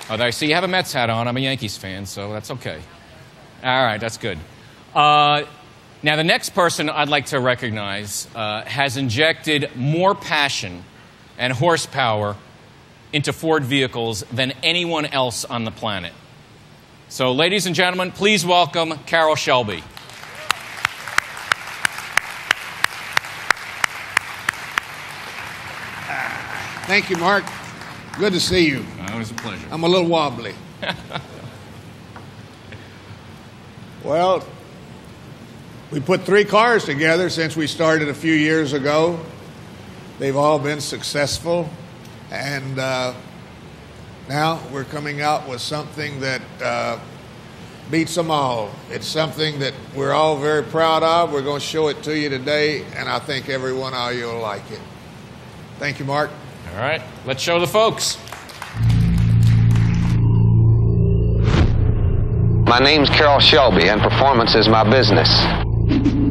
Oh, I see you have a Mets hat on. I'm a Yankees fan, so that's okay. All right, that's good. Now, the next person I'd like to recognize has injected more passion and horsepower into Ford vehicles than anyone else on the planet. So, ladies and gentlemen, please welcome Carroll Shelby. Thank you, Mark. Good to see you. It was a pleasure. I'm a little wobbly. Well, we put 3 cars together since we started a few years ago. They've all been successful. And now we're coming out with something that beats them all. It's something that we're all very proud of. We're going to show it to you today, and I think every one of you will like it. Thank you, Mark. All right, let's show the folks. My name's Carroll Shelby, and performance is my business.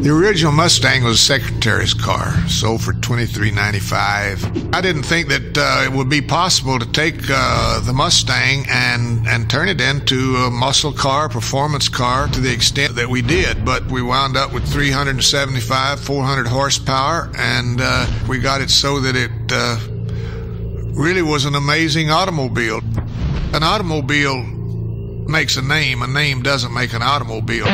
The original Mustang was a secretary's car, sold for $23.95. I didn't think that it would be possible to take the Mustang and turn it into a muscle car, performance car, to the extent that we did. But we wound up with 375, 400 horsepower, and we got it so that it really was an amazing automobile. An automobile makes a name doesn't make an automobile.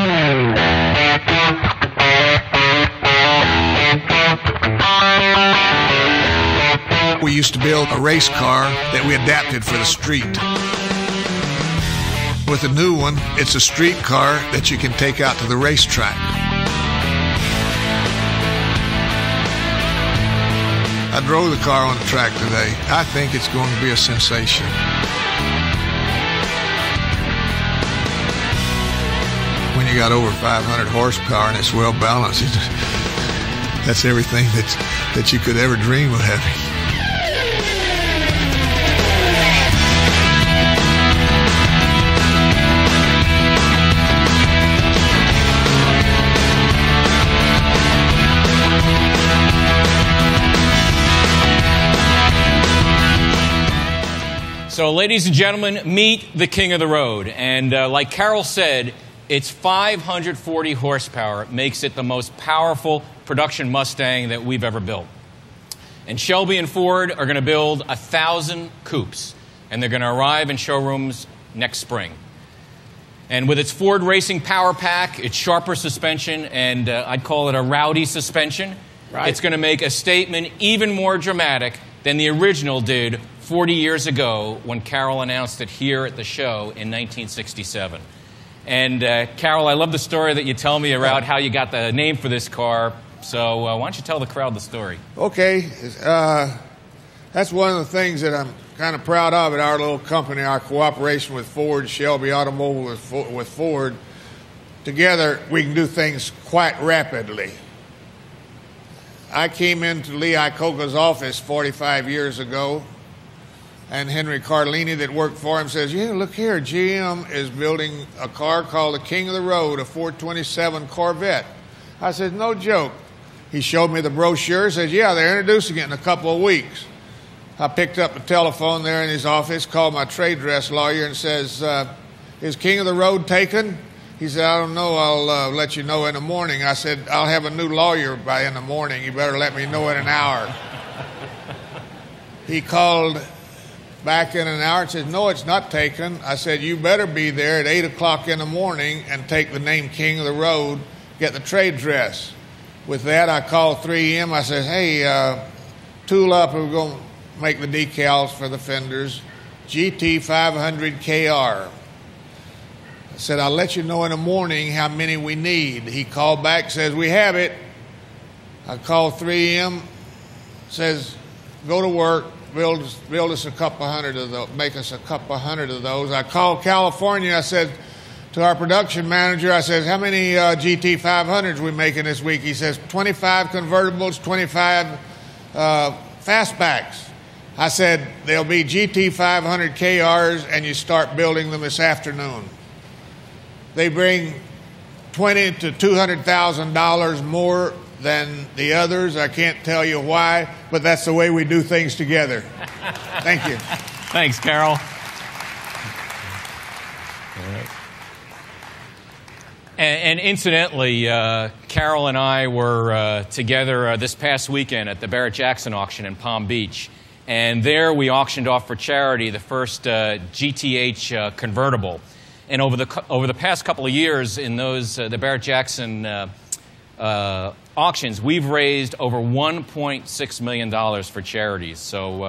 We used to build a race car that we adapted for the street. With the new one, it's a street car that you can take out to the racetrack. I drove the car on the track today. I think it's going to be a sensation. When you got over 500 horsepower and it's well balanced, that's everything that you could ever dream of having. So, ladies and gentlemen, meet the king of the road. And like Carroll said, its 540 horsepower makes it the most powerful production Mustang that we've ever built. And Shelby and Ford are going to build 1,000 coupes, and they're going to arrive in showrooms next spring. And with its Ford Racing Power Pack, its sharper suspension, and I'd call it a rowdy suspension, it's going to make a statement even more dramatic than the original did 40 years ago when Carroll announced it here at the show in 1967. And Carroll, I love the story that you tell me about how you got the name for this car. So why don't you tell the crowd the story? Okay. That's one of the things that I'm kind of proud of at our little company, our cooperation with Ford, Shelby Automobile with Ford. Together, we can do things quite rapidly. I came into Lee Iacocca's office 45 years ago, and Henry Cardellini that worked for him says, yeah, look here, GM is building a car called the King of the Road, a 427 Corvette. I said, no joke. He showed me the brochure, says, yeah, they're introducing it in a couple of weeks. I picked up the telephone there in his office, called my trade dress lawyer and says, is King of the Road taken? He said, I don't know, I'll let you know in the morning. I said, I'll have a new lawyer by in the morning. You better let me know in an hour. He called back in an hour and said, no, it's not taken. I said, you better be there at 8 o'clock in the morning and take the name King of the Road, get the trade dress. With that, I called 3M. I said, hey, tool up, we're going to make the decals for the fenders. GT500KR. I said, I'll let you know in the morning how many we need. He called back, says, we have it. I called 3M, says, go to work. Build us a couple hundred of those, make us a couple hundred of those. I called California. I said to our production manager, I said, how many GT500s we making this week? He says, 25 convertibles, 25 fastbacks. I said, there'll be GT500KRs, and you start building them this afternoon. They bring $20,000 to $200,000 more than the others. I can't tell you why, but that's the way we do things together. Thank you. Thanks, Carroll. And incidentally, Carroll and I were together this past weekend at the Barrett-Jackson auction in Palm Beach. And there we auctioned off for charity the first GTH convertible. And over the past couple of years in those the Barrett-Jackson auctions, we've raised over $1.6 million for charities. So